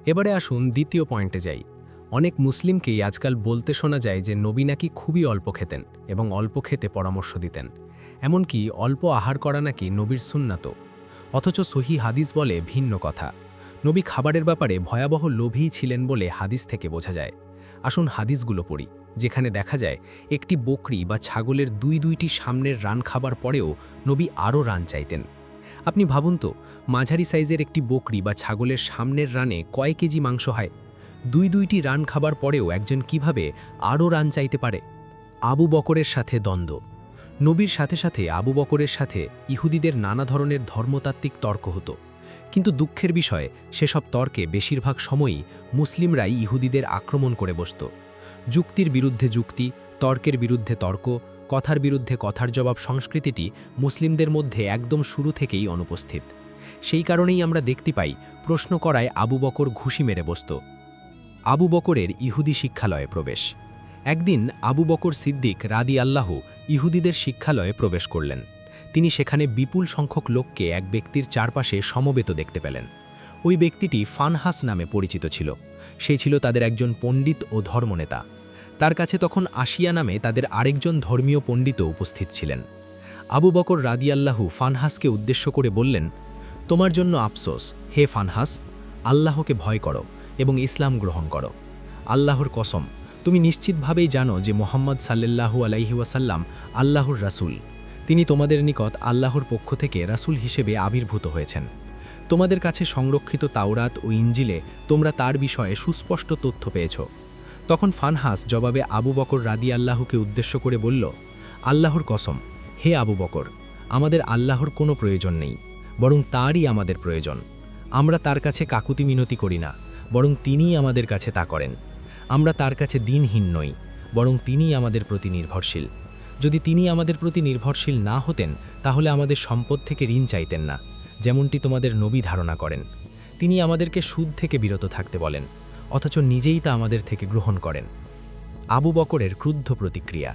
এবারে আসুন দ্বিতীয় পয়েন্টে যাই। অনেক মুসলিমকেই আজকাল বলতে শোনা যায় যে নবী নাকি খুবই অল্প খেতেন এবং অল্প খেতে পরামর্শ দিতেন। এমনকি অল্প আহার করা নাকি নবীর সুন্নাত। অথচ সহি হাদিস বলে ভিন্ন কথা। নবী খাবারের ব্যাপারে ভয়াবহ লোভী ছিলেন বলে হাদিস থেকে বোঝা যায়। আসুন হাদিসগুলো পড়ি, যেখানে দেখা যায় একটি বকরি বা ছাগলের দুইটি সামনের রান খাবার পরেও নবী আরও রান চাইতেন। আপনি ভাবুন তো, মাঝারি সাইজের একটি বকরি বা ছাগলের সামনের রানে কয় কেজি মাংস হয়? দুইটি রান খাবার পরেও একজন কিভাবে আরও রান চাইতে পারে? আবু বকরের সাথে দ্বন্দ্ব। নবীর সাথে সাথে আবু বকরের সাথে ইহুদিদের নানা ধরনের ধর্মতাত্ত্বিক তর্ক হতো। কিন্তু দুঃখের বিষয়, সেসব তর্কে বেশিরভাগ সময়ই মুসলিমরাই ইহুদিদের আক্রমণ করে বসত। যুক্তির বিরুদ্ধে যুক্তি, তর্কের বিরুদ্ধে তর্ক, কথার বিরুদ্ধে কথার জবাব সংস্কৃতিটি মুসলিমদের মধ্যে একদম শুরু থেকেই অনুপস্থিত। সেই কারণেই আমরা দেখতে পাই প্রশ্ন করায় আবু বকর ঘুষি মেরে বসত। আবু বকরের ইহুদি শিক্ষালয়ে প্রবেশ। একদিন আবু বকর সিদ্দিক রাদিয়াল্লাহু ইহুদিদের শিক্ষালয়ে প্রবেশ করলেন। তিনি সেখানে বিপুল সংখ্যক লোককে এক ব্যক্তির চারপাশে সমবেত দেখতে পেলেন। ওই ব্যক্তিটি ফানহাস নামে পরিচিত ছিল। সে ছিল তাদের একজন পণ্ডিত ও ধর্মনেতা। তার কাছে তখন আসিয়া নামে তাদের আরেকজন ধর্মীয় পণ্ডিতও উপস্থিত ছিলেন। আবু বকর রাদিয়াল্লাহু ফানহাসকে উদ্দেশ্য করে বললেন, তোমার জন্য আফসোস হে ফানহাস, আল্লাহকে ভয় করো এবং ইসলাম গ্রহণ করো। আল্লাহর কসম, তুমি নিশ্চিতভাবেই জানো যে মোহাম্মদ সাল্লাল্লাহু আলাইহি ওয়াসাল্লাম আল্লাহর রাসূল। তিনি তোমাদের নিকট আল্লাহর পক্ষ থেকে রাসূল হিসেবে আবির্ভূত হয়েছেন। তোমাদের কাছে সংরক্ষিত তাওরাত ও ইঞ্জিলে তোমরা তার বিষয়ে সুস্পষ্ট তথ্য পেয়েছ। তখন ফানহাস জবাবে আবু বকর রাদিয়াল্লাহুকে উদ্দেশ্য করে বলল, আল্লাহর কসম, হে আবু বকর, আমাদের আল্লাহর কোনো প্রয়োজন নেই, বরং তারই আমাদের প্রয়োজন। আমরা তার কাছে কাকুতি মিনতি করি না, বরং তিনিই আমাদের কাছে তা করেন। আমরা তার কাছে দিনহীন নই, বরং তিনিই আমাদের প্রতি নির্ভরশীল। যদি তিনি আমাদের প্রতি নির্ভরশীল না হতেন, তাহলে আমাদের সম্পদ থেকে ঋণ চাইতেন না, যেমনটি তোমাদের নবী ধারণা করেন। তিনি আমাদেরকে সুদ থেকে বিরত থাকতে বলেন, অথচ নিজেই তা আমাদের থেকে গ্রহণ করেন। আবু বকরের ক্রুদ্ধ প্রতিক্রিয়া।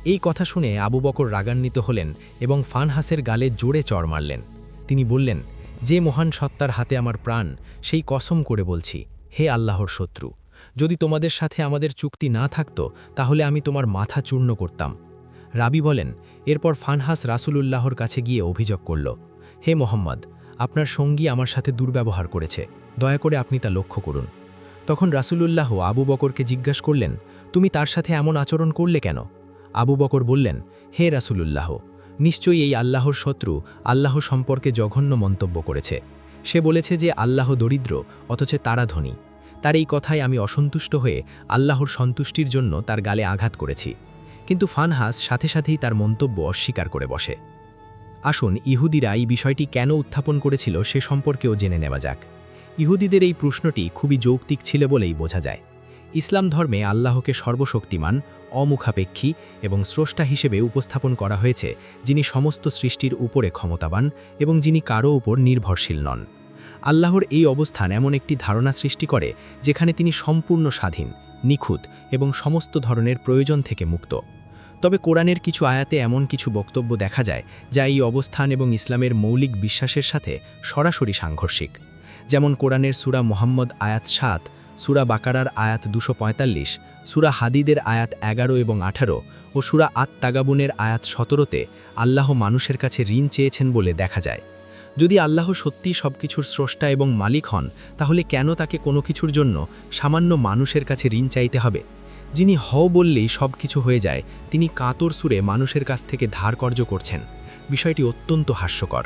এই কথা শুনে আবু বকর রাগান্বিত হলেন এবং ফানহাসের গালে জোরে চড় মারলেন। তিনি বললেন, যে মহান সত্তার হাতে আমার প্রাণ, সেই কসম করে বলছি, হে আল্লাহর শত্রু, যদি তোমাদের সাথে আমাদের চুক্তি না থাকত, তাহলে আমি তোমার মাথা চূর্ণ করতাম। রাবি বলেন, এরপর ফানহাস রাসূলুল্লাহর কাছে গিয়ে অভিযোগ করল, হে মোহাম্মদ, আপনার সঙ্গী আমার সাথে দুর্ব্যবহার করেছে, দয়া করে আপনি তা লক্ষ্য করুন। তখন রাসূলুল্লাহ আবু বকরকে জিজ্ঞাসা করলেন, তুমি তার সাথে এমন আচরণ করলে কেন? আবু বকর বললেন, হে রাসূলুল্লাহ, নিশ্চয়ই এই আল্লাহর শত্রু আল্লাহ সম্পর্কে জঘন্য মন্তব্য করেছে। সে বলেছে যে আল্লাহ দরিদ্র, অথচ তারা ধনী। তার এই কথায় আমি অসন্তুষ্ট হয়ে আল্লাহর সন্তুষ্টির জন্য তার গালে আঘাত করেছি। কিন্তু ফানহাস সাথে সাথেই তার মন্তব্য অস্বীকার করে বসে। আসুন ইহুদিরা এই বিষয়টি কেন উত্থাপন করেছিল সে সম্পর্কেও জেনে নেওয়া যাক। ইহুদিদের এই প্রশ্নটি খুবই যৌক্তিক ছিল বলেই বোঝা যায়। ইসলাম ধর্মে আল্লাহকে সর্বশক্তিমান, অমুখাপেক্ষী এবং স্রষ্টা হিসেবে উপস্থাপন করা হয়েছে, যিনি সমস্ত সৃষ্টির উপরে ক্ষমতাবান এবং যিনি কারও উপর নির্ভরশীল নন। আল্লাহর এই অবস্থান এমন একটি ধারণা সৃষ্টি করে যেখানে তিনি সম্পূর্ণ স্বাধীন, নিখুঁত এবং সমস্ত ধরনের প্রয়োজন থেকে মুক্ত। তবে কোরআনের কিছু আয়াতে এমন কিছু বক্তব্য দেখা যায় যা এই অবস্থান এবং ইসলামের মৌলিক বিশ্বাসের সাথে সরাসরি সাংঘর্ষিক। যেমন কোরআনের সূরা মুহাম্মদ আয়াত ৭, সূরা বাকারার আয়াত ২৪৫, সূরা হাদিদের আয়াত ১১ এবং ১৮ ও সূরা আত-তাগাবুনের আয়াত ১৭তে আল্লাহ মানুষের কাছে ঋণ চেয়েছেন বলে দেখা যায়। যদি আল্লাহ সত্যিই সবকিছুর স্রষ্টা এবং মালিক হন, তাহলে কেন তাকে কোনো কিছুর জন্য সামান্য মানুষের কাছে ঋণ চাইতে হবে? যিনি হও বললেই সব কিছু হয়ে যায়, তিনি কাতর সুরে মানুষের কাছ থেকে ধার কর্য করছেন। বিষয়টি অত্যন্ত হাস্যকর।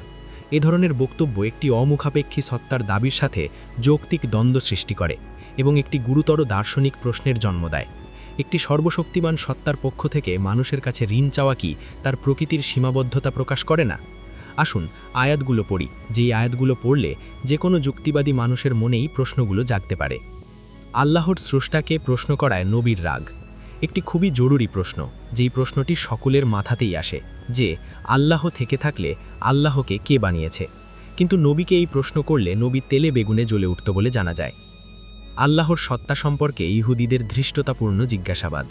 এ ধরনের বক্তব্য একটি অমুখাপেক্ষী সত্তার দাবির সাথে যৌক্তিক দ্বন্দ্ব সৃষ্টি করে এবং একটি গুরুতর দার্শনিক প্রশ্নের জন্ম দেয়। একটি সর্বশক্তিমান সত্তার পক্ষ থেকে মানুষের কাছে ঋণ চাওয়া কি তার প্রকৃতির সীমাবদ্ধতা প্রকাশ করে না? আসুন আয়াতগুলো পড়ি, যেই আয়াতগুলো পড়লে যে কোনো যুক্তিবাদী মানুষের মনেই প্রশ্নগুলো জাগতে পারে। আল্লাহর স্রষ্টাকে প্রশ্ন করায় নবীর রাগ। একটি খুবই জরুরি প্রশ্ন, যেই প্রশ্নটি সকলের মাথাতেই আসে, যে আল্লাহ থেকে থাকলে আল্লাহকে কে বানিয়েছে? কিন্তু নবীকে এই প্রশ্ন করলে নবী তেলে বেগুনে জ্বলে উঠত বলে জানা যায়। আল্লাহর সত্তা সম্পর্কে ইহুদিদের ধৃষ্টতাপূর্ণ জিজ্ঞাসাবাদ।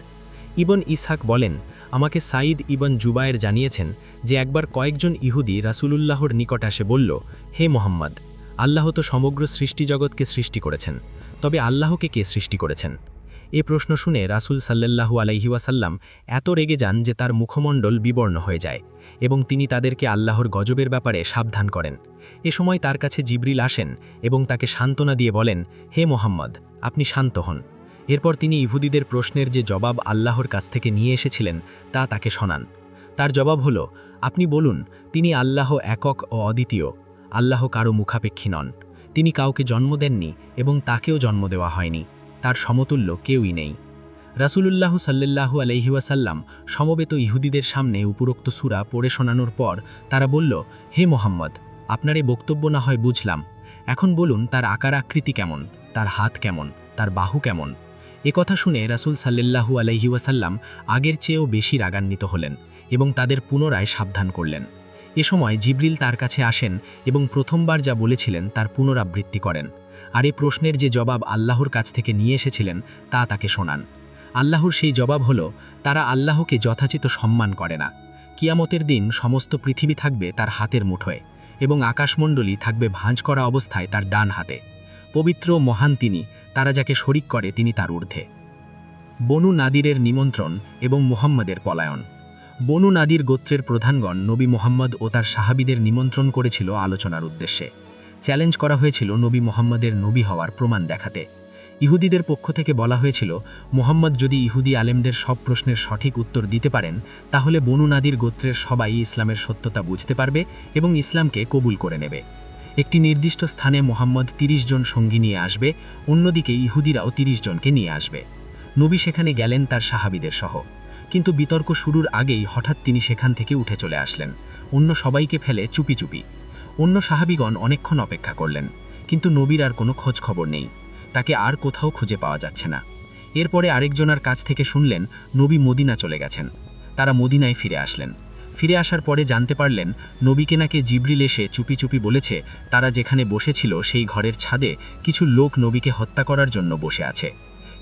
ইবন ইসহাক বলেন, আমাকে সাঈদ ইবন জুবায়ের জানিয়েছেন যে একবার কয়েকজন ইহুদি রাসূলুল্লাহর নিকট আসে বলল, হে মোহাম্মদ, আল্লাহ তো সমগ্র সৃষ্টিজগৎকে সৃষ্টি করেছেন, তবে আল্লাহকে কে সৃষ্টি করেছেন? এ প্রশ্ন শুনে রাসূল সাল্লাল্লাহু আলাইহি ওয়াসাল্লাম এত রেগে যান যে তার মুখমণ্ডল বিবর্ণ হয়ে যায় এবং তিনি তাদেরকে আল্লাহর গজবের ব্যাপারে সাবধান করেন। এ সময় তার কাছে জিবরিল আসেন এবং তাকে সান্ত্বনা দিয়ে বলেন, হে মোহাম্মদ, আপনি শান্ত হন। এরপর তিনি ইহুদিদের প্রশ্নের যে জবাব আল্লাহর কাছ থেকে নিয়ে এসেছিলেন তা তাকে শোনান। তার জবাব হল, আপনি বলুন, তিনি আল্লাহ একক ও অদ্বিতীয়। আল্লাহ কারো মুখাপেক্ষী নন। তিনি কাউকে জন্ম দেননি এবং তাকেও জন্ম দেওয়া হয়নি। তার সমতুল্য কেউই নেই। রাসূলুল্লাহ সাল্লাল্লাহু আলাইহি ওয়াসাল্লাম সমবেত ইহুদিদের সামনে উপরোক্ত সূরা পড়ে শোনানোর পর তারা বলল, হে মোহাম্মদ, আপনার এই বক্তব্য না হয় বুঝলাম। এখন বলুন তার আকার আকৃতি কেমন, তার হাত কেমন, তার বাহু কেমন? কথা শুনে রাসূল সাল্লাল্লাহু আলাইহি ওয়াসাল্লাম আগের চেয়েও বেশি রাগান্বিত হলেন এবং তাদের পুনরায় সাবধান করলেন। এ সময় জিবরিল তার কাছে আসেন এবং প্রথমবার যা বলেছিলেন তার পুনরাবৃত্তি করেন, আর এ প্রশ্নের যে জবাব আল্লাহর কাছ থেকে নিয়ে এসেছিলেন তা তাকে শোনান। আল্লাহর সেই জবাব হল, তারা আল্লাহকে যথাচিত সম্মান করে না। কিয়ামতের দিন সমস্ত পৃথিবী থাকবে তার হাতের মুঠোয় এবং আকাশমণ্ডলী থাকবে ভাঁজ করা অবস্থায় তার ডান হাতে। পবিত্র মহান তিনি, তারা যাকে শরিক করে তিনি তার ঊর্ধ্বে। বনু নাদিরের নিমন্ত্রণ এবং মুহাম্মদের পলায়ন। বনু নাদির গোত্রের প্রধানগণ নবী মুহাম্মদ ও তার সাহাবীদের নিমন্ত্রণ করেছিল আলোচনার উদ্দেশ্যে। চ্যালেঞ্জ করা হয়েছিল নবী মুহাম্মদের নবী হওয়ার প্রমাণ দেখাতে। ইহুদিদের পক্ষ থেকে বলা হয়েছিল, মুহাম্মদ যদি ইহুদি আলেমদের সব প্রশ্নের সঠিক উত্তর দিতে পারেন তাহলে বনু নাদির গোত্রের সবাই ইসলামের সত্যতা বুঝতে পারবে এবং ইসলামকে কবুল করে নেবে। একটি নির্দিষ্ট স্থানে মুহাম্মদ ৩০ জন সঙ্গী নিয়ে আসবে, অন্যদিকে ইহুদিরাও ৩০ জনকে নিয়ে আসবে। নবী সেখানে গেলেন তার সাহাবীদের সহ, কিন্তু বিতর্ক শুরুর আগেই হঠাৎ তিনি সেখান থেকে উঠে চলে আসলেন, অন্য সবাইকে ফেলে চুপি চুপি। অন্য সাহাবীগণ অনেকক্ষণ অপেক্ষা করলেন, কিন্তু নবীর আর কোনো খোঁজ খবর নেই। তাকে আর কোথাও খুঁজে পাওয়া যাচ্ছে না। এরপরে আরেকজনের কাছ থেকে শুনলেন নবী মদিনা চলে গেছেন। তারা মদিনায় ফিরে আসলেন। ফিরে আসার পরে জানতে পারলেন নবীকে নাকি জিবরিল এসে চুপি চুপি বলেছে তারা যেখানে বসেছিল সেই ঘরের ছাদে কিছু লোক নবীকে হত্যা করার জন্য বসে আছে।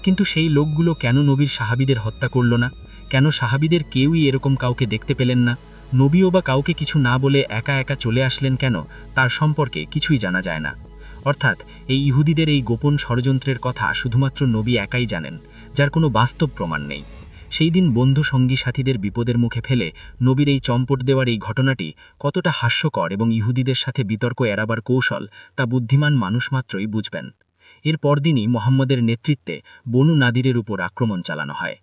কিন্তু সেই লোকগুলো কেন নবীর সাহাবীদের হত্যা করল না? কেন সাহাবীদের কেউই এরকম কাউকে দেখতে পেলেন না? নবীও বা কাউকে কিছু না বলে একা একা চলে আসলেন কেন, তার সম্পর্কে কিছুই জানা যায় না। অর্থাৎ এই ইহুদিদের এই গোপন ষড়যন্ত্রের কথা শুধুমাত্র নবী একাই জানেন, যার কোনো বাস্তব প্রমাণ নেই। সেই দিন বন্ধু সঙ্গী সাথীদের বিপদের মুখে ফেলে নবীর এই চম্পট দেওয়ার এই ঘটনাটি কতটা হাস্যকর এবং ইহুদিদের সাথে বিতর্ক এড়াবার কৌশল তা বুদ্ধিমান মানুষ মাত্রই বুঝবেন। এর পরদিনই মুহাম্মদের নেতৃত্বে বনু নাদিরের উপর আক্রমণ চালানো হয়।